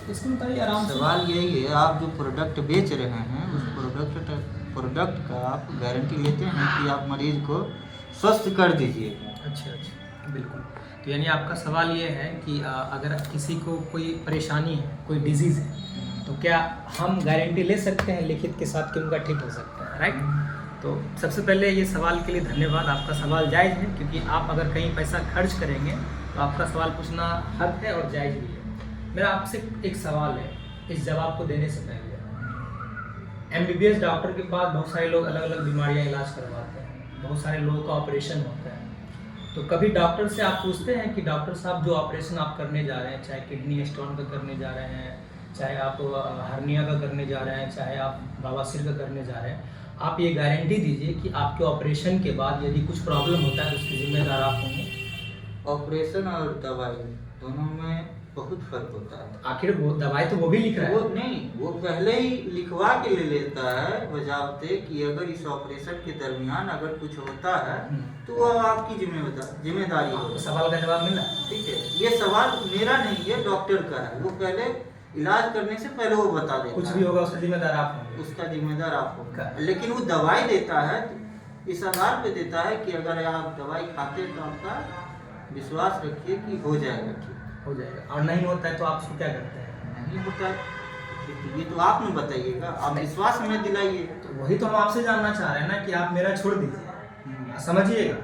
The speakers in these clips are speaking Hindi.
इसको बताइए आराम से। सवाल यही है, आप जो प्रोडक्ट बेच रहे हैं उस प्रोडक्ट का आप गारंटी लेते हैं कि आप मरीज को स्वस्थ कर दीजिएगा? अच्छा अच्छा, बिल्कुल। तो यानी आपका सवाल ये है कि अगर किसी को कोई परेशानी है, कोई डिजीज़ है, तो क्या हम गारंटी ले सकते हैं लिखित के साथ कि उनका ठीक हो सकता है, राइट? तो सबसे पहले ये सवाल के लिए धन्यवाद। आपका सवाल जायज़ है, क्योंकि आप अगर कहीं पैसा खर्च करेंगे तो आपका सवाल पूछना हक है और जायज़ भी है। मेरा आपसे एक सवाल है, इस जवाब को देने से पहले, एमबीबीएस डॉक्टर के पास बहुत सारे लोग अलग अलग बीमारियां इलाज करवाते हैं, बहुत सारे लोगों का ऑपरेशन होता है। तो कभी डॉक्टर से आप पूछते हैं कि डॉक्टर साहब जो ऑपरेशन आप करने जा रहे हैं, चाहे किडनी स्टोन का करने जा रहे हैं, चाहे आप हर्निया का करने जा रहे हैं, चाहे आप बवासीर का करने जा रहे हैं, आप ये गारंटी दीजिए कि आपके ऑपरेशन के बाद यदि कुछ प्रॉब्लम होता है तो उसके जिम्मेदार आप होंगे। ऑपरेशन और दवाई दोनों में बहुत फर्क होता है। आखिर वो दवाई तो वो भी लिख रहा है। वो नहीं, वो पहले ही लिखवा के ले लेता है बजावते कि अगर इस ऑपरेशन के दरमियान अगर कुछ होता है तो वह आपकी जिम्मेदारी आपको होगी। सवाल का जवाब मिला? ठीक है, ये सवाल मेरा नहीं है, डॉक्टर का है। वो पहले इलाज करने से पहले वो बता देता कुछ है। भी होगा उसका जिम्मेदार आप होंगे। उसका जिम्मेदार आप होगा, लेकिन वो दवाई देता है इस आधार पे देता है कि अगर आप दवाई खाते तो आपका विश्वास रखिए कि हो जाएगा, ठीक हो जाएगा। और नहीं होता है तो आप उसको क्या करते हैं? नहीं होता है ये तो आप न बताइएगा, आप विश्वास हमें दिलाइए। तो वही तो हम आपसे जानना चाह रहे हैं ना कि आप मेरा छोड़ दीजिए, समझिएगा।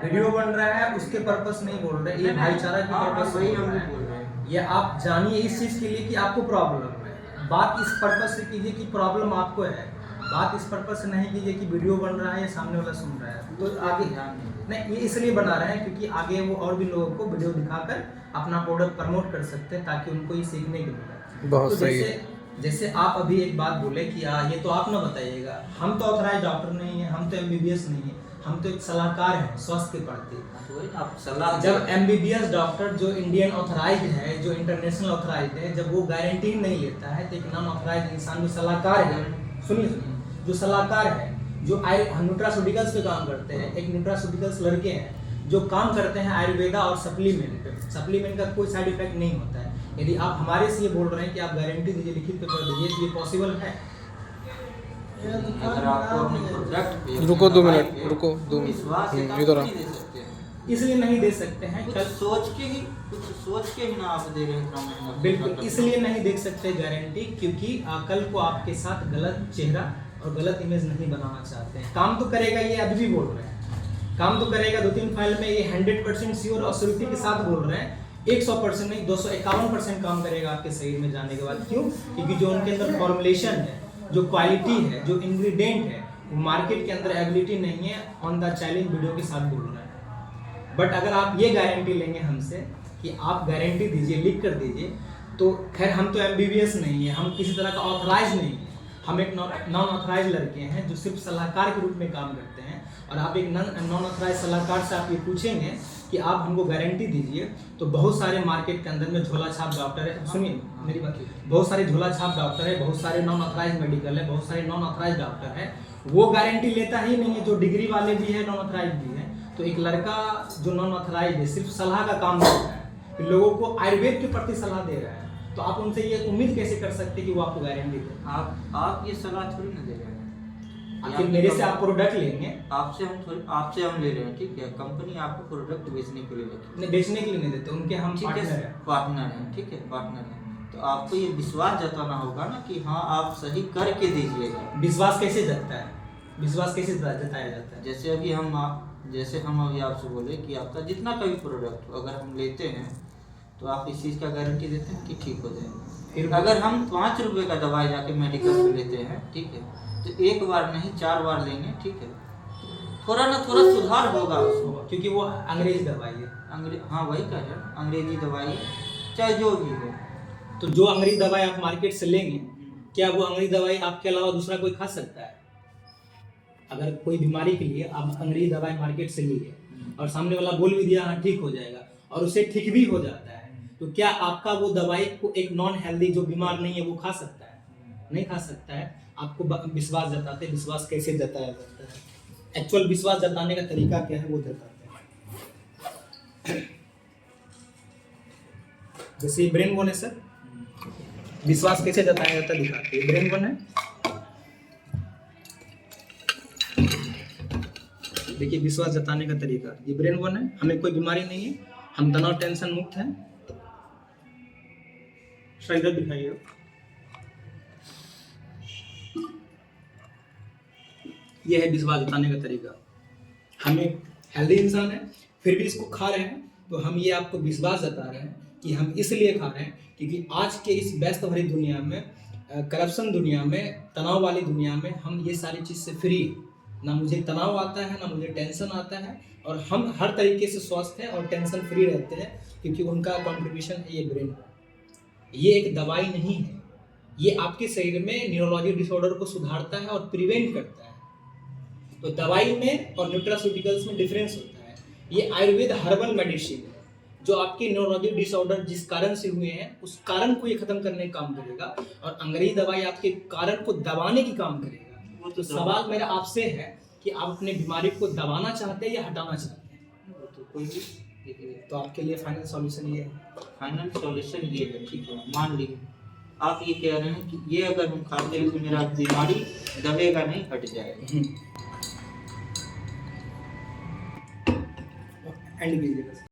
वीडियो बन रहा है उसके पर्पस नहीं बोल रहे, ये भाईचारा के पर्पस वही बोल हम रहे हैं। बोल रहे हैं। ये आप जानिए इस चीज़ के लिए कि आपको प्रॉब्लम है। बात इस पर्पस से कीजिए कि प्रॉब्लम आपको है, बात इस पर्पस से नहीं कीजिए कि वीडियो बन रहा है या सामने वाला सुन रहा है। तो आगे नहीं, ये इसलिए बना रहे हैं क्योंकि आगे वो और भी लोगों को वीडियो दिखाकर अपना प्रोडक्ट प्रमोट कर सकते हैं, ताकि उनको ये सीखने को मिले। बहुत तो सही है। जैसे आप अभी एक बात बोले कि ये तो आप ना बताइएगा, हम तो ऑथराइज डॉक्टर नहीं है, हम तो एमबीबीएस नहीं है, हम तो एक सलाहकार हैं स्वास्थ्य के प्रति। आप सलाह जब एमबीबीएस डॉक्टर जो इंडियन ऑथराइज है, जो इंटरनेशनल ऑथराइज है, जब वो गारंटी नहीं लेता है तो एक नॉन ऑथराइज इंसान जो सलाहकार है, सुनिए जो सलाहकार है, जो न्यूट्रास्यूटिकल्स पे काम करते हैं, एक न्यूट्रास्यूटिकल्स लड़के हैं जो काम करते हैं आयुर्वेदा और सप्लीमेंट पे, सप्लीमेंट का कोई साइड इफेक्ट नहीं होता है। यदि आप हमारे से ये बोल रहे हैं कि आप गारंटी दीजिए, लिखित पे कर दीजिए, तो ये पॉसिबल है? अगर आपको अपने प्रोडक्ट पे रुको 2 मिनट, रुको 2 विश्वास है मिनट, तो इधर आप आ। नहीं दे सकते हैं। इसलिए नहीं दे सकते हैं, कुछ सोच के ही ना आप दे रहे हैं इतना महंगा। बिल्कुल इसलिए नहीं देख सकते गारंटी, क्योंकि कल को आपके साथ गलत चेहरा और गलत इमेज नहीं बनाना चाहते हैं। काम तो करेगा, ये अभी भी बोल रहे हैं, काम तो करेगा 2-3 फाइल में, ये 100% श्योर और श्योरिटी के साथ बोल रहे हैं। 100% नहीं, 251% काम करेगा आपके शरीर में जाने के बाद। क्यों? क्योंकि जो उनके अंदर फॉर्मुलेशन है, जो क्वालिटी है, जो इंग्रेडिएंट है, वो मार्केट के अंदर एबिलिटी नहीं है। ऑन द चैलेंज वीडियो के साथ बोल रहे हैं। बट अगर आप ये गारंटी लेंगे हमसे कि आप गारंटी दीजिए, लिख कर दीजिए, तो खैर हम तो एमबीबीएस नहीं है, हम किसी तरह का ऑथराइज नहीं है, हम एक नॉन ऑथराइज लड़के हैं जो सिर्फ सलाहकार के रूप में काम करते हैं। और आप एक नॉन ऑथराइज सलाहकार से आप ये पूछेंगे कि आप हमको गारंटी दीजिए, तो बहुत सारे मार्केट के अंदर में झोला छाप डॉक्टर है, सुनिए मेरी बात, बहुत सारे झोला छाप डॉक्टर है, बहुत सारे नॉन ऑथराइज मेडिकल है, बहुत सारे नॉन ऑथराइज डॉक्टर है, वो गारंटी लेता ही नहीं है। जो डिग्री वाले भी है, नॉन ऑथराइज भी है। तो एक लड़का जो नॉन ऑथराइज है सिर्फ सलाह का काम कर रहा है, लोगों को आयुर्वेद के प्रति सलाह दे रहा है, तो आप उनसे ये उम्मीद कैसे कर सकते कि वो आपको गारंटी दे? आप ये सलाह थोड़ी ना दे रहे हैं। आखिर मेरे से आप प्रोडक्ट लेंगे, आपसे हम ले रहे हैं, ठीक है। कंपनी आपको प्रोडक्ट बेचने के लिए रखी है। नहीं बेचने के लिए नहीं देते, उनके हम पार्टनर हैं। पार्टनर है, ठीक है, पार्टनर है। तो आपको ये विश्वास जताना होगा ना कि हाँ आप सही करके दीजिएगा। विश्वास कैसे जतता है? विश्वास कैसे जताया जाता है? जैसे हम अभी आपसे बोले कि आपका जितना का भी प्रोडक्ट अगर हम लेते हैं तो आप इस चीज़ का गारंटी देते हैं कि ठीक हो जाएगा। फिर अगर हम 5 रुपए का दवाई जाके मेडिकल पे लेते हैं, ठीक है, तो एक बार नहीं 4 बार लेंगे, ठीक है, थोड़ा ना थोड़ा सुधार होगा उसमें, क्योंकि वो अंग्रेज दवाई है। हाँ वही कह रहे हैं, अंग्रेजी दवाई है, चाहे जो भी हो। तो जो अंग्रेजी दवाई आप मार्केट से लेंगे, क्या वो अंग्रेजी दवाई आपके अलावा दूसरा कोई खा सकता है? अगर कोई बीमारी के लिए आप अंग्रेजी दवाई मार्केट से लिए और सामने वाला बोल भी दिया हाँ ठीक हो जाएगा, और उसे ठीक भी हो जाता है, तो क्या आपका वो दवाई को एक नॉन हेल्दी जो बीमार नहीं है वो खा सकता है? नहीं खा सकता है। आपको विश्वास जताते, विश्वास कैसे जताया जाता है, एक्चुअल विश्वास जताने का तरीका क्या है वो जताते हैं। जैसे ब्रेन बोन है सर, विश्वास कैसे जताया जाता है दिखाते हैं। ब्रेन 1 है, देखिए विश्वास जताने का तरीका, ये ब्रेन 1 है, हमें कोई बीमारी नहीं है, हम तनाव टेंशन मुक्त हैं। इधर दिखाइए, ये है विश्वास जताने का तरीका। हमें हेल्दी इंसान है फिर भी इसको खा रहे हैं, तो हम ये आपको विश्वास जता रहे हैं कि हम इसलिए खा रहे हैं क्योंकि आज के इस व्यस्त भरी दुनिया में, करप्शन दुनिया में, तनाव वाली दुनिया में हम ये सारी चीज़ से फ्री हैं। ना मुझे तनाव आता है, ना मुझे टेंशन आता है, और हम हर तरीके से स्वस्थ हैं और टेंशन फ्री रहते हैं क्योंकि उनका कंट्रीब्यूशन है ये ब्रेन। ये एक दवाई नहीं है, ये आपके शरीर में न्यूरोलॉजी डिसऑर्डर को सुधारता है और प्रिवेंट करता है। तो दवाई में और न्यूट्रास्यूटिकल्स में डिफरेंस होता है। ये आयुर्वेद हर्बल मेडिसिन है जो आपके न्यूरोलॉजी डिसऑर्डर जिस कारण से हुए हैं उस कारण को ये खत्म करने का काम करेगा, और अंग्रेजी दवाई आपके कारण को दबाने की काम करेगा। वो तो सवाल मेरा आपसे है कि आप अपने बीमारी को दबाना चाहते हैं या हटाना चाहते हैं? वो तो कोई भी देखिए, तो आपके लिए फाइनल सॉल्यूशन ये है। फाइनल सॉल्यूशन ये है, ठीक है, मान लीजिए आप ये कह रहे हैं कि ये अगर हम खाते हैं तो मेरा बीमारी दबेगा नहीं, हट जाएगा। एंड कीजिएगा।